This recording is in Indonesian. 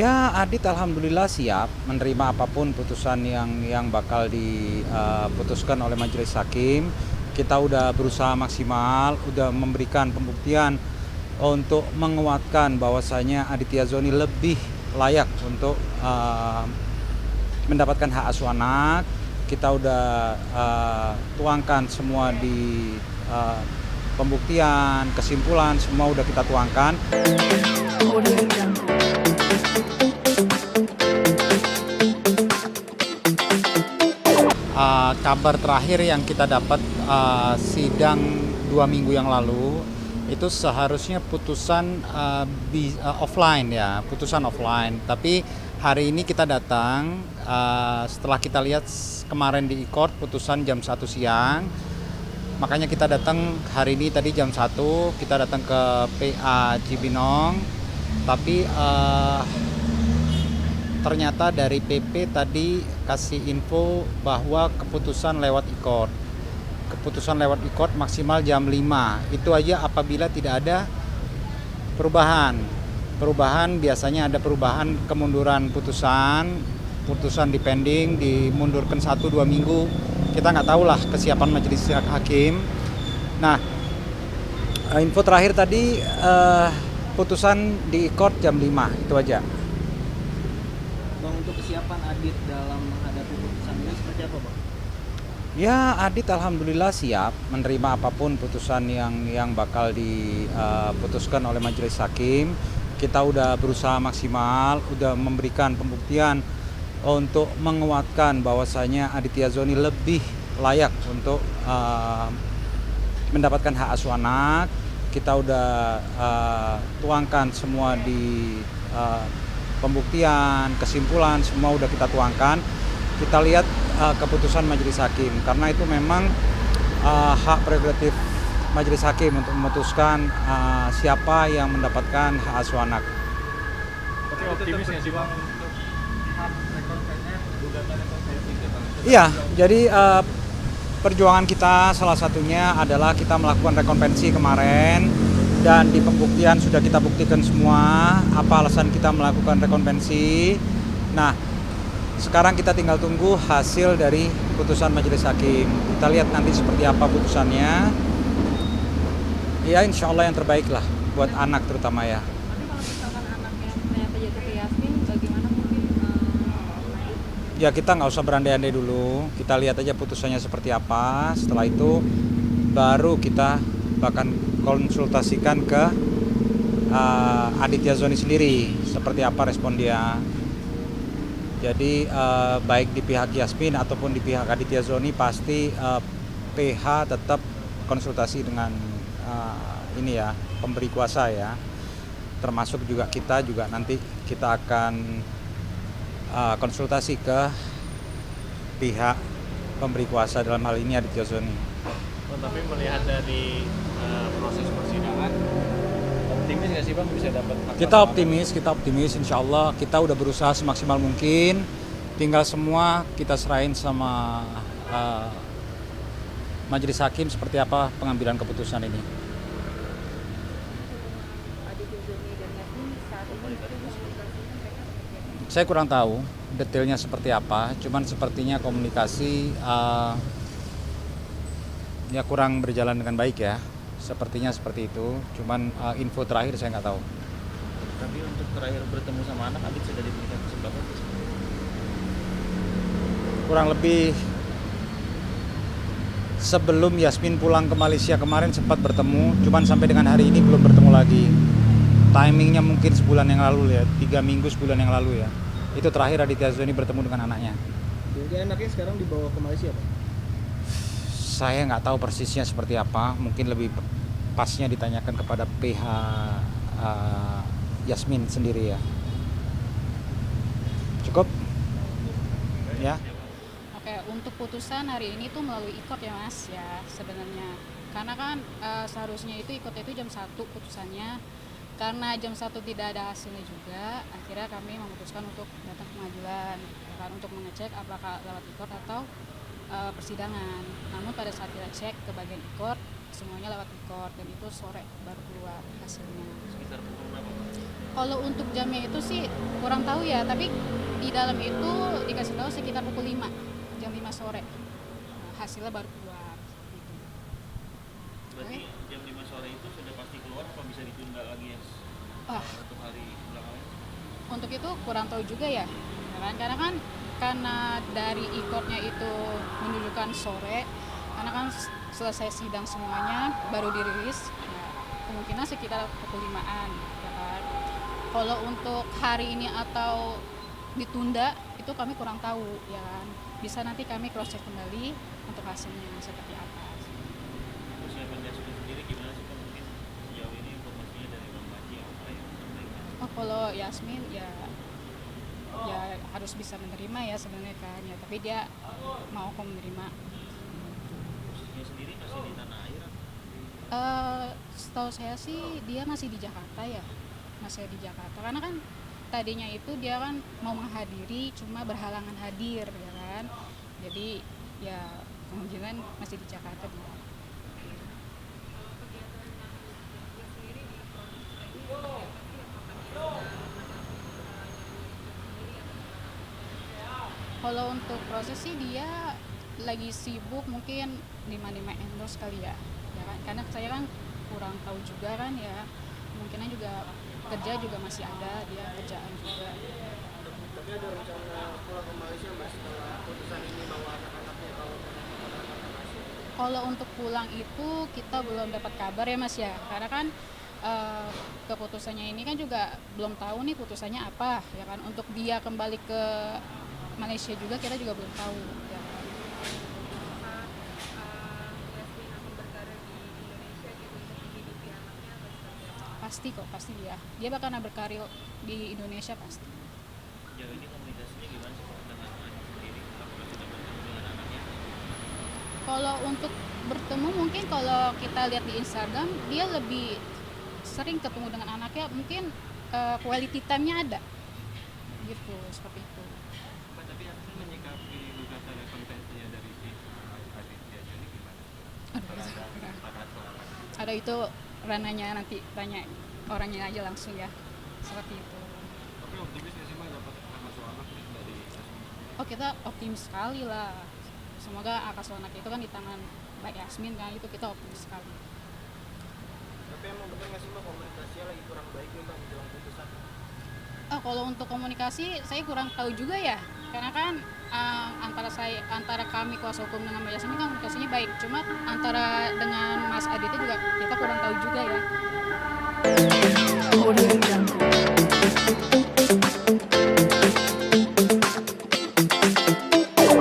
Ya, Adit alhamdulillah siap menerima apapun putusan yang bakal diputuskan oleh majelis hakim. Kita udah berusaha maksimal, udah memberikan pembuktian untuk menguatkan bahwasanya Aditya Zoni lebih layak untuk mendapatkan hak asuh anak. Kita udah tuangkan semua di pembuktian, kesimpulan, semua udah kita tuangkan. Kabar terakhir yang kita dapat sidang 2 minggu yang lalu itu seharusnya putusan offline ya, putusan offline. Tapi hari ini kita datang setelah kita lihat kemarin di e-court putusan jam 1 siang. Makanya kita datang hari ini tadi jam 1 kita datang ke PA Cibinong. Tapi ternyata dari PP tadi kasih info bahwa keputusan lewat e-court. Keputusan lewat e-court maksimal jam 5. Itu aja apabila tidak ada perubahan. Perubahan biasanya ada perubahan kemunduran putusan dipending, dimundurkan 1-2 minggu. Kita nggak tahu lah kesiapan majelis hakim. Nah, info terakhir tadi putusan di e-court jam 5, itu aja. Bang, untuk kesiapan Adit dalam menghadapi putusan ini seperti apa, Bang? Ya, Adit alhamdulillah siap menerima apapun putusan yang bakal diputuskan oleh majelis hakim. Kita udah berusaha maksimal, udah memberikan pembuktian untuk menguatkan bahwasanya Aditya Zoni lebih layak untuk mendapatkan hak asuh anak. Kita udah tuangkan semua di pembuktian, kesimpulan, semua udah kita tuangkan. Kita lihat keputusan majelis hakim, karena itu memang hak prerogatif majelis hakim untuk memutuskan siapa yang mendapatkan hak asuh anak. Tapi optimis nggak sih, Bang, untuk hak rekonvensi gugatan rekonvensi itu, Bang? Iya, jadi perjuangan kita salah satunya adalah kita melakukan rekonvensi kemarin. Dan di pembuktian sudah kita buktikan semua apa alasan kita melakukan rekonvensi. Nah, sekarang kita tinggal tunggu hasil dari putusan majelis hakim. Kita lihat nanti seperti apa putusannya. Ya, insya Allah yang terbaik lah buat anak terutama ya. Tapi kalau misalkan anaknya ternyata jatuh ke Yasmin, bagaimana mungkin Ya, kita nggak usah berandai-andai dulu. Kita lihat aja putusannya seperti apa. Setelah itu baru kita bahkan konsultasikan ke Aditya Zoni sendiri seperti apa respon dia. Jadi baik di pihak Yasmin ataupun di pihak Aditya Zoni pasti PH tetap konsultasi dengan ini ya, pemberi kuasa ya. Termasuk juga kita juga nanti kita akan konsultasi ke pihak pemberi kuasa, dalam hal ini Aditya Zoni. Oh, tapi melihat dari proses persidangan, optimis nggak sih, Bang, bisa dapat hak Kita asuh optimis, insya Allah kita udah berusaha semaksimal mungkin. Tinggal semua kita serahin sama majelis hakim seperti apa pengambilan keputusan ini. Aditya Zoni dan Yasmin saat ini komunikasinya mereka seperti apa? Saya kurang tahu detailnya seperti apa, cuman sepertinya komunikasi ya kurang berjalan dengan baik ya. Sepertinya seperti itu, cuman info terakhir saya nggak tahu. Tapi untuk terakhir bertemu sama anak, Adit sudah diberikan kesempatan. Kurang lebih sebelum Yasmin pulang ke Malaysia kemarin sempat bertemu, cuman sampai dengan hari ini belum bertemu lagi. Timingnya mungkin sebulan yang lalu ya, 3 minggu sebulan yang lalu ya. Itu terakhir Aditya Zoni bertemu dengan anaknya. Jadi anaknya sekarang dibawa ke Malaysia, Pak? Saya nggak tahu persisnya seperti apa, mungkin lebih pasnya ditanyakan kepada PH Yasmin sendiri ya. Cukup? Ya. Oke, untuk putusan hari ini tuh melalui e-court ya Mas ya sebenarnya. Karena kan seharusnya itu e-court itu jam 1 putusannya. Karena jam 1 tidak ada hasilnya juga, akhirnya kami memutuskan untuk datang ke pengadilan kan, untuk mengecek apakah lewat e-court atau persidangan. Namun pada saat kita cek ke bagian e-court, semuanya lewat record dan itu sore baru keluar hasilnya. Sekitar pukul berapa Pak? Kalau untuk jamnya itu sih kurang tahu ya, tapi di dalam itu dikasih tahu sekitar pukul 5, jam 5 sore. Nah, hasilnya baru keluar. Gitu. Berarti jam 5 sore itu sudah pasti keluar, apa bisa ditunda lagi ya Ah, untuk hari belakangan? untuk itu kurang tahu juga ya, kan? Karena dari ikotnya itu menunjukkan sore, karena kan selesai sidang semuanya baru dirilis, ya, kemungkinan sekitar pukul 5-an, ya kan. Kalau untuk hari ini atau ditunda itu kami kurang tahu, ya kan. Bisa nanti kami cross check kembali untuk hasilnya seperti apa. Persiapan Yasmin sendiri gimana sih Pak? Mungkin sejauh ini informasinya dari Bang Panji apa yang disampaikan? Oh, kalau Yasmin ya harus bisa menerima ya sebenarnya kan, ya tapi dia mau kok menerima. Posisinya sendiri masih di tanah air? Setahu saya sih dia masih di Jakarta ya, masih di Jakarta karena kan tadinya itu dia kan mau menghadiri cuma berhalangan hadir ya kan, jadi ya kemungkinan masih di Jakarta dia. Kalau untuk proses sih dia lagi sibuk mungkin lima endorse kali ya, ya kan? Karena saya kan kurang tahu juga kan ya, kemungkinan juga kerja juga masih ada dia kerjaan juga. Tapi ada rencana pulang ke Malaysia Mas setelah putusan ini bawa anak-anaknya kalau Kalau untuk pulang itu kita belum dapat kabar ya Mas ya, karena kan keputusannya ini kan juga belum tahu nih putusannya apa ya kan. Untuk dia kembali ke Malaysia juga kita juga belum tahu ya kan. Pasti kok, pasti dia bakal berkarir di Indonesia pasti. Sejauh ini komunikasinya gimana sih Pak dengan anak sendiri? Apakah sudah bertemu dengan anaknya? Kalau untuk bertemu mungkin kalau kita lihat di Instagram dia lebih sering ketemu dengan anaknya, mungkin quality time-nya ada gitu, seperti itu. Pak, tapi Yasmin menyikapi gugatan konvensinya dari si Aditya Joni gimana? Ada itu rananya nanti tanya orangnya aja langsung ya, seperti itu. Tapi optimis nggak sih Pak dapat hak asuh anak nih dari Yasmin? Oh, kita optimis sekali lah, semoga hak asuh anak itu kan di tangan Mbak Yasmin kan, itu kita optimis sekali. Tapi emang bener nggak sih Mbak komunikasinya lagi kurang baik nih Mbak menjelang putusan? Kalau untuk komunikasi saya kurang tahu juga ya, karena kan antara kami kuasa hukum dengan Mbak Yasmin kan komunikasinya baik, cuma antara dengan Mas Aditya juga kita kurang tahu juga ya.